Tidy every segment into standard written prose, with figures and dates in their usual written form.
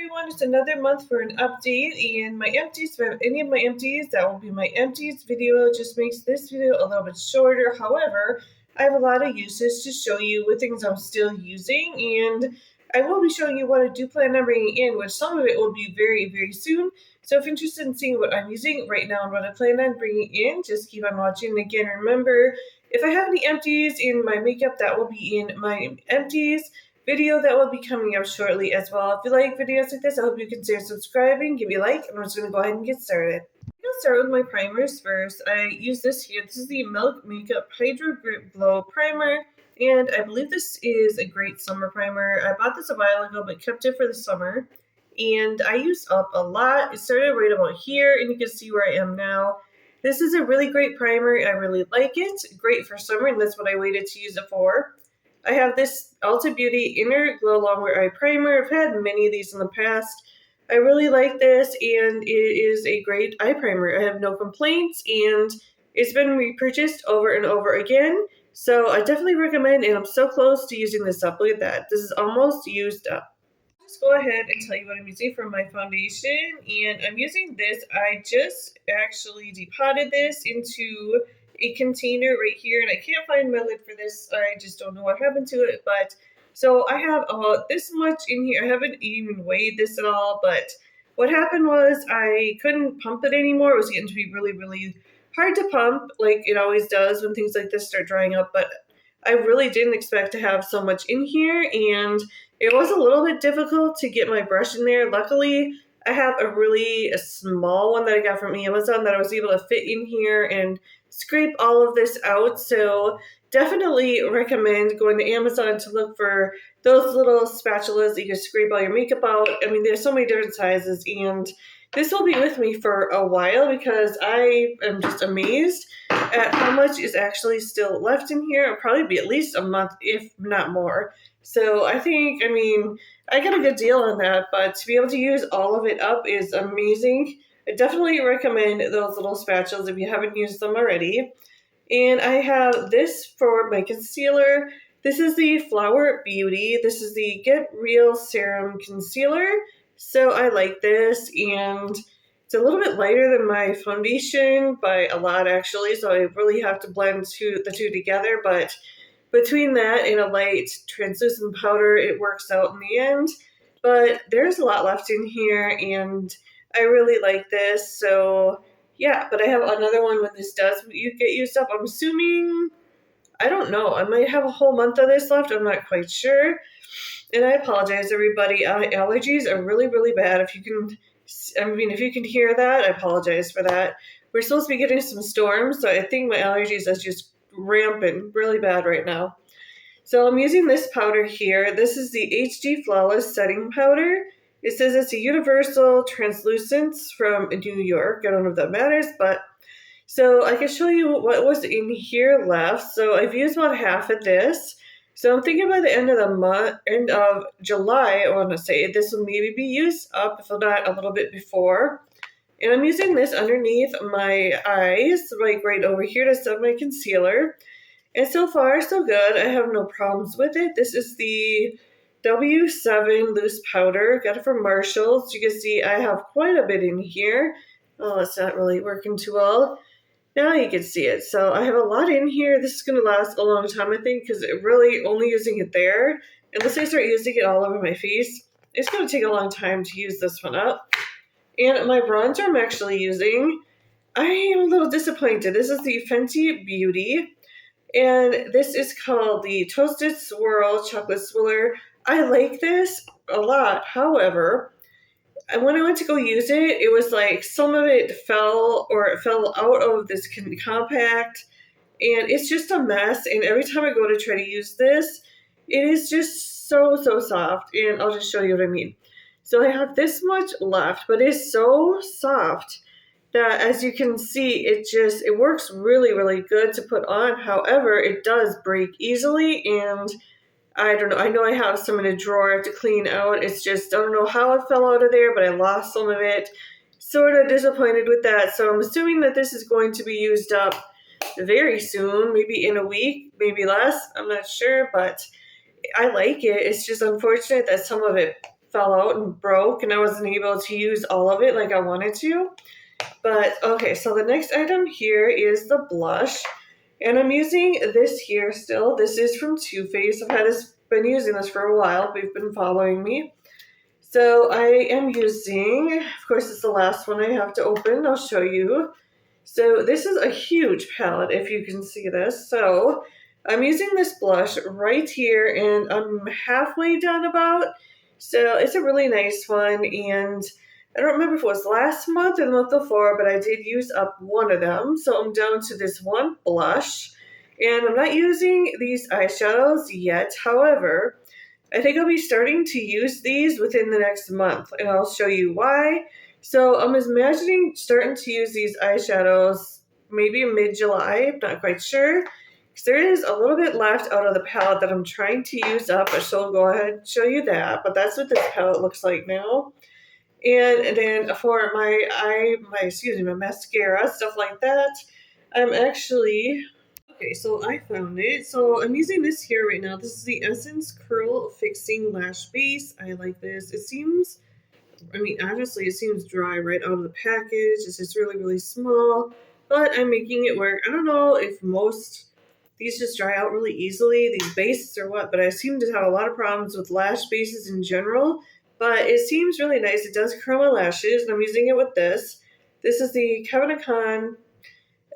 everyone, it's another month for an update and my empties. If I have any of my empties, that will be my empties video. It just makes this video a little bit shorter. However, I have a lot of uses to show you with things I'm still using, and I will be showing you what I do plan on bringing in, which some of it will be very, very soon. So if you're interested in seeing what I'm using right now and what I plan on bringing in, just keep on watching. And again, remember, if I have any empties in my makeup, that will be in my empties video that will be coming up shortly as well. If you like videos like this, I hope you consider subscribing, give me a like, and I'm just going to go ahead and get started. I'm going to start with my primers first. I use this here. This is the Milk Makeup Hydro Grip Glow Primer, and I believe this is a great summer primer. I bought this a while ago, but kept it for the summer, and I used up a lot. It started right about here, and you can see where I am now. This is a really great primer. I really like it. Great for summer, and that's what I waited to use it for. I have this Ulta Beauty Inner Glow Longwear Eye Primer. I've had many of these in the past. I really like this, and it is a great eye primer. I have no complaints, and it's been repurchased over and over again. So I definitely recommend, and I'm so close to using this up. Look at that. This is almost used up. Just go ahead and tell you what I'm using for my foundation, and I'm using this. I just actually depotted this into a container right here, and I can't find my lid for this. I just don't know what happened to it, but so I have about this much in here. I haven't even weighed this at all, but what happened was I couldn't pump it anymore. It was getting to be really, really hard to pump, like it always does when things like this start drying up, but I really didn't expect to have so much in here, and it was a little bit difficult to get my brush in there. Luckily, I have a small one that I got from Amazon that I was able to fit in here and scrape all of this out. So definitely recommend going to Amazon to look for those little spatulas that you can scrape all your makeup out. I mean, there's so many different sizes, and this will be with me for a while because I am just amazed at how much is actually still left in here. It'll probably be at least a month, if not more. So I mean, I got a good deal on that, but to be able to use all of it up is amazing. I definitely recommend those little spatulas if you haven't used them already. And I have this for my concealer. This is the Flower Beauty. This is the Get Real Serum Concealer. So I like this, and it's a little bit lighter than my foundation by a lot actually, so I really have to blend the two together, but between that and a light translucent powder, it works out in the end. But there's a lot left in here, and I really like this. So yeah, but I have another one when this does get used up. I'm assuming, I don't know, I might have a whole month of this left. I'm not quite sure. And I apologize, everybody. Allergies are really, really bad. If you can hear that, I apologize for that. We're supposed to be getting some storms, so I think my allergies are just rampant, really bad right now. So I'm using this powder here. This is the HD Flawless Setting Powder. It says it's a universal translucence from New York. I don't know if that matters, but so I can show you what was in here left. So I've used about half of this. So I'm thinking by the end of July, I want to say, this will maybe be used up, if not a little bit before. And I'm using this underneath my eyes, like right over here to set my concealer. And so far, so good. I have no problems with it. This is the W7 Loose Powder. Got it from Marshalls. You can see I have quite a bit in here. Oh, it's not really working too well. Now you can see it. So I have a lot in here. This is going to last a long time, I think, because really only using it there, unless I start using it all over my face, it's going to take a long time to use this one up. And my bronzer I'm actually using, I am a little disappointed. This is the Fenty Beauty, and this is called the Toasted Swirl Chocolate Swirler. I like this a lot. However, when I went to go use it, it was like some of it fell out of this compact, and it's just a mess. And every time I go to try to use this, it is just so soft. And I'll just show you what I mean. So I have this much left, but it's so soft that, as you can see, it works really, really good to put on. However, it does break easily, and I don't know. I know I have some in a drawer to clean out. It's just, I don't know how it fell out of there, but I lost some of it. Sort of disappointed with that. So I'm assuming that this is going to be used up very soon, maybe in a week, maybe less. I'm not sure, but I like it. It's just unfortunate that some of it fell out and broke, and I wasn't able to use all of it like I wanted to. But okay, so the next item here is the blush. And I'm using this here still. This is from Too Faced. Been using this for a while. They've been following me. So I am using, of course, it's the last one I have to open. I'll show you. So this is a huge palette, if you can see this. So I'm using this blush right here, and I'm halfway done about. So it's a really nice one, and I don't remember if it was last month or the month before, but I did use up one of them. So I'm down to this one blush, and I'm not using these eyeshadows yet. However, I think I'll be starting to use these within the next month, and I'll show you why. So I'm imagining starting to use these eyeshadows maybe mid-July, I'm not quite sure. Because there is a little bit left out of the palette that I'm trying to use up, so I'll go ahead and show you that. But that's what this palette looks like now. And then for my mascara, stuff like that, I'm actually... Okay, so I found it. So I'm using this here right now. This is the Essence Curl Fixing Lash Base. I like this. It seems, honestly, it seems dry right out of the package. It's just really, really small, but I'm making it work. I don't know if most these just dry out really easily, these bases or what, but I seem to have a lot of problems with lash bases in general, but it seems really nice. It does curl my lashes, and I'm using it with this. This is the Kevyn Aucoin,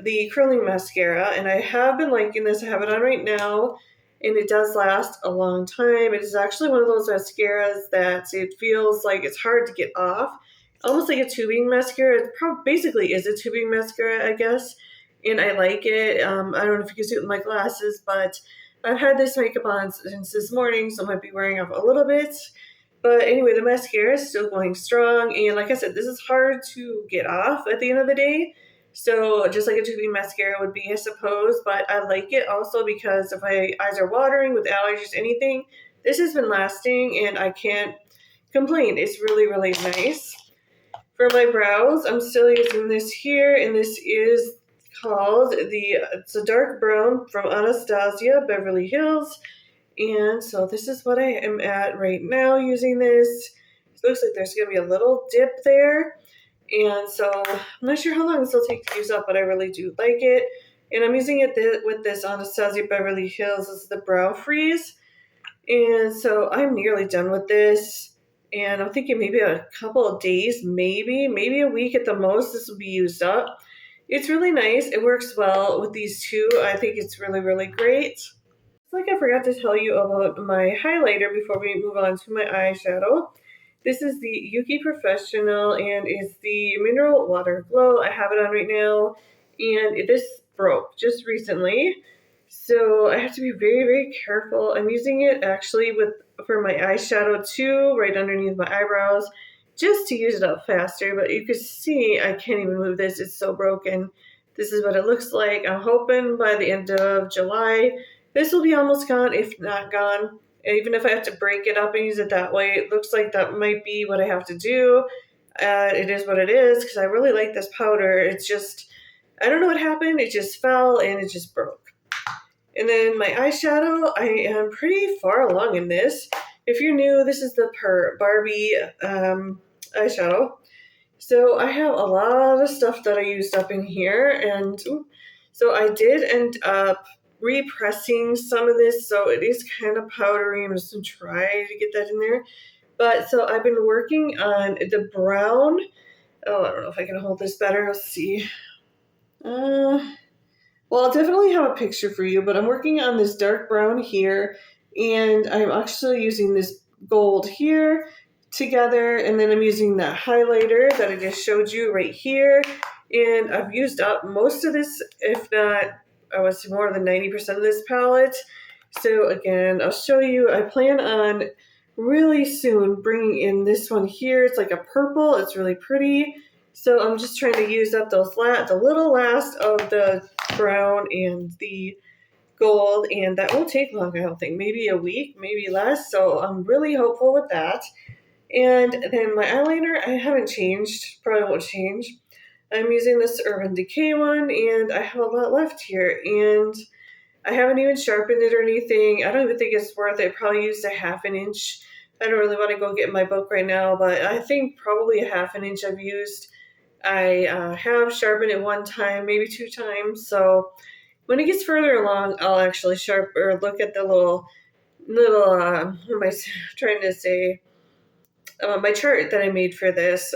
the curling mascara, and I have been liking this. I have it on right now, and it does last a long time. It is actually one of those mascaras that it feels like it's hard to get off, almost like a tubing mascara. It basically is a tubing mascara, I guess, and I like it. I don't know if you can see it with my glasses, but I've had this makeup on since this morning, so I might be wearing off a little bit. But anyway, the mascara is still going strong, and like I said, this is hard to get off at the end of the day. So just like a tubing mascara would be, I suppose, but I like it also because if my eyes are watering with allergies, anything, this has been lasting and I can't complain. It's really, really nice. For my brows, I'm still using this here, and this is called it's a dark brown from Anastasia Beverly Hills. And so this is what I am at right now using this. It looks like there's going to be a little dip there. And so I'm not sure how long this will take to use up, but I really do like it. And I'm using it with this Anastasia Beverly Hills. This is the Brow Freeze. And so I'm nearly done with this. And I'm thinking maybe a couple of days, maybe a week at the most, this will be used up. It's really nice. It works well with these two. I think it's really, really great. It's like I forgot to tell you about my highlighter before we move on to my eyeshadow. This is the Yuki Professional, and it's the Mineral Water Glow. I have it on right now, and this broke just recently, so I have to be very, very careful. I'm using it actually for my eyeshadow too, right underneath my eyebrows, just to use it up faster. But you can see I can't even move this. It's so broken. This is what it looks like. I'm hoping by the end of July, this will be almost gone, if not gone. Even if I have to break it up and use it that way, it looks like that might be what I have to do. It is what it is, because I really like this powder. It's just, I don't know what happened. It just fell and it just broke. And then my eyeshadow, I am pretty far along in this. If you're new, this is the Barbie eyeshadow. So I have a lot of stuff that I used up in here. And so I did end up repressing some of this, so it is kind of powdery. I'm just going to try to get that in there. But so I've been working on the brown. Oh, I don't know if I can hold this better. Let's see. Well, I'll definitely have a picture for you, but I'm working on this dark brown here, and I'm actually using this gold here together, and then I'm using that highlighter that I just showed you right here, and I've used up most of this, if not, I would say more than 90% of this palette. So again, I'll show you. I plan on really soon bringing in this one here. It's like a purple. It's really pretty. So I'm just trying to use up the little last of the brown and the gold, and that won't take long, I don't think. Maybe a week, maybe less. So I'm really hopeful with that. And then my eyeliner, I haven't changed. Probably won't change. I'm using this Urban Decay one, and I have a lot left here, and I haven't even sharpened it or anything. I don't even think it's worth it. Probably used a 1/2 inch I don't really want to go get my book right now, but I think probably a 1/2 inch I've used. I have sharpened it one time, maybe 2 times. So when it gets further along, I'll actually look at the little what am I trying to say? My chart that I made for this,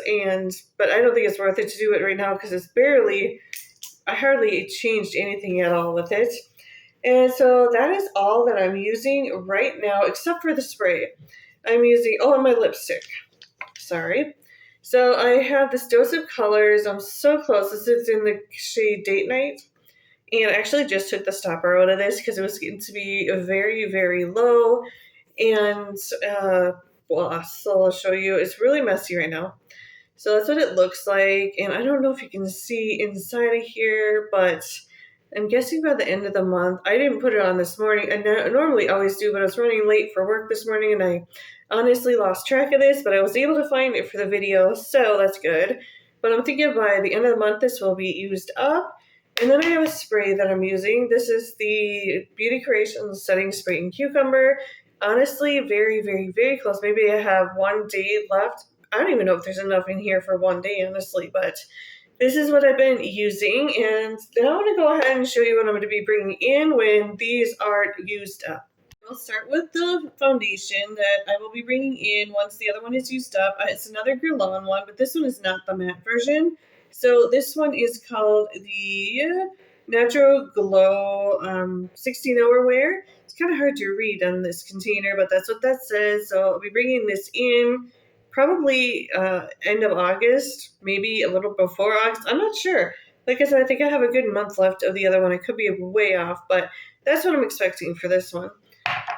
but I don't think it's worth it to do it right now because I hardly changed anything at all with it. And so that is all that I'm using right now, except for the spray. I'm using, and my lipstick. Sorry. So I have this Dose of Colors. I'm so close. This is in the shade Date Night. And I actually just took the stopper out of this because it was getting to be very, very low. And, so I'll show you. It's really messy right now. So that's what it looks like. And I don't know if you can see inside of here, but I'm guessing by the end of the month. I didn't put it on this morning. I normally always do, but I was running late for work this morning and I honestly lost track of this, but I was able to find it for the video, so that's good. But I'm thinking by the end of the month, this will be used up. And then I have a spray that I'm using. This is the Beauty Creations Setting Spray in Cucumber. Honestly, very, very, very close. Maybe I have 1 day left. I don't even know if there's enough in here for 1 day, honestly, but this is what I've been using. And then I want to go ahead and show you what I'm going to be bringing in when these are used up. I'll start with the foundation that I will be bringing in once the other one is used up. It's another Guerlain one, but this one is not the matte version. So this one is called the Natural Glow 16-hour wear. It's kind of hard to read on this container, but that's what that says. So I'll be bringing this in probably end of August, maybe a little before August. I'm not sure. Like I said, I think I have a good month left of the other one. I could be way off, but that's what I'm expecting for this one.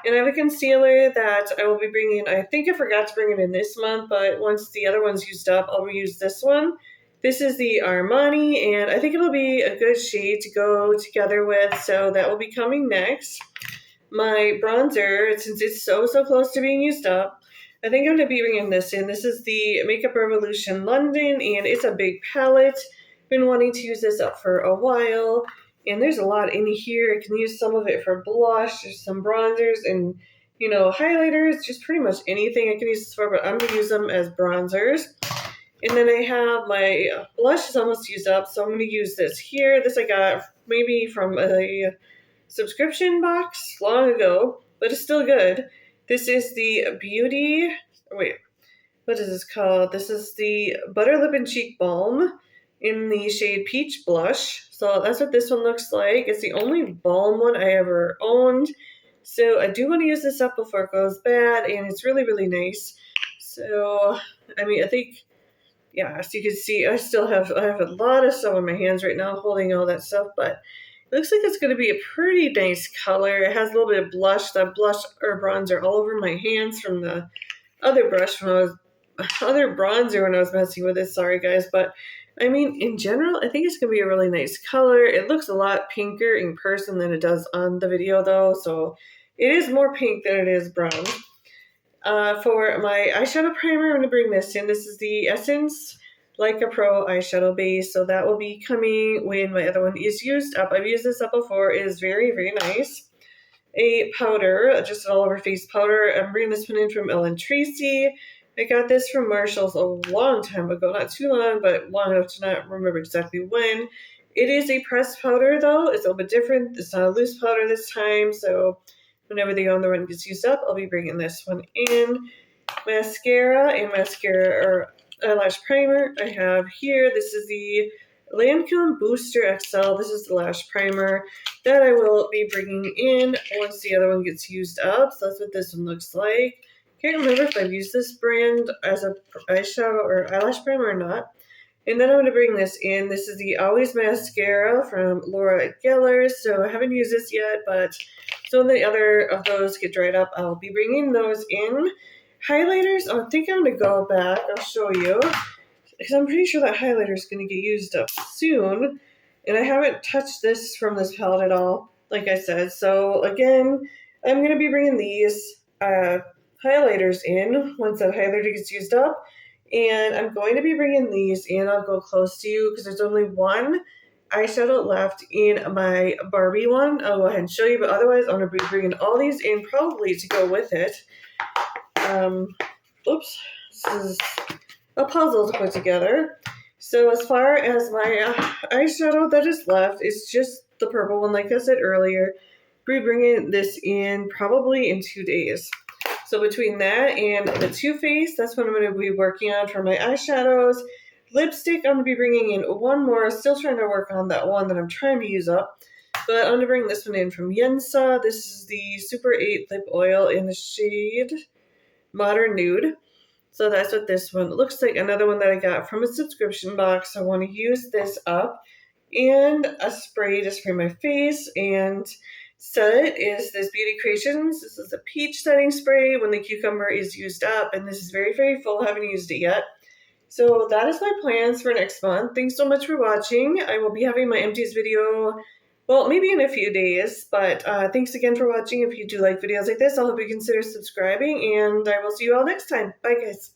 And I have a concealer that I will be bringing. I think I forgot to bring it in this month, but once the other one's used up, I'll reuse this one. This is the Armani, and I think it'll be a good shade to go together with, so that will be coming next. My bronzer, since it's so close to being used up, I think I'm going to be bringing this in. This is the Makeup Revolution London, and it's a big palette. Been wanting to use this up for a while. And there's a lot in here. I can use some of it for blush, some bronzers, and, highlighters, just pretty much anything I can use this for, but I'm going to use them as bronzers. And then I have my blush is almost used up, so I'm going to use this here. This I got maybe from a subscription box long ago, but it's still good. This is the what is this called? This is the Butter Lip and Cheek Balm in the shade Peach Blush. So that's what this one looks like. It's the only balm one I ever owned. So I do want to use this up before it goes bad, and it's really, really nice. So, I think, as you can see, I have a lot of stuff on my hands right now holding all that stuff, but it looks like it's going to be a pretty nice color. It has a little bit of blush or bronzer all over my hands from the other bronzer when I was messing with it. Sorry, guys, but in general, I think it's going to be a really nice color. It looks a lot pinker in person than it does on the video, though, so it is more pink than it is brown. For my eyeshadow primer, I'm going to bring this in. This is the Essence Leica Pro eyeshadow base, so that will be coming when my other one is used up. I've used this up before. It is very, very nice. A powder, just an all-over face powder. I'm bringing this one in from Ellen Tracy. I got this from Marshall's a long time ago. Not too long, but long enough to not remember exactly when. It is a pressed powder, though. It's a little bit different. It's not a loose powder this time, so whenever the other one gets used up, I'll be bringing this one in. Mascara or eyelash primer I have here. This is the Lancome Booster XL. This is the lash primer that I will be bringing in once the other one gets used up. So that's what this one looks like. Can't remember if I've used this brand as a eyeshadow or eyelash primer or not. And then I'm going to bring this in. This is the Always Mascara from Laura Geller. So I haven't used this yet, but so when the other of those get dried up, I'll be bringing those in. Highlighters, I think I'm going to go back. I'll show you. Because I'm pretty sure that highlighter is going to get used up soon. And I haven't touched this from this palette at all, like I said. So again, I'm going to be bringing these highlighters in once that highlighter gets used up. And I'm going to be bringing these in. I'll go close to you because there's only one eyeshadow left in my Barbie one. I'll go ahead and show you, but otherwise I'm going to be bringing all these in probably to go with it. Oops, this is a puzzle to put together. So as far as my eyeshadow that is left, it's just the purple one, like I said earlier. We're bringing this in probably in 2 days. So between that and the Too Faced, that's what I'm going to be working on for my eyeshadows. Lipstick, I'm going to be bringing in one more. Still trying to work on that one that I'm trying to use up. But I'm going to bring this one in from Yensa. This is the Super 8 Lip Oil in the shade Modern Nude. So that's what this one looks like. Another one that I got from a subscription box. I want to use this up. And a spray to spray my face. And set is this Beauty Creations. This is a peach setting spray when the cucumber is used up. And this is very, very full. I haven't used it yet. So that is my plans for next month. Thanks so much for watching. I will be having my empties video, well, maybe in a few days. But thanks again for watching. If you do like videos like this, I hope you consider subscribing. And I will see you all next time. Bye, guys.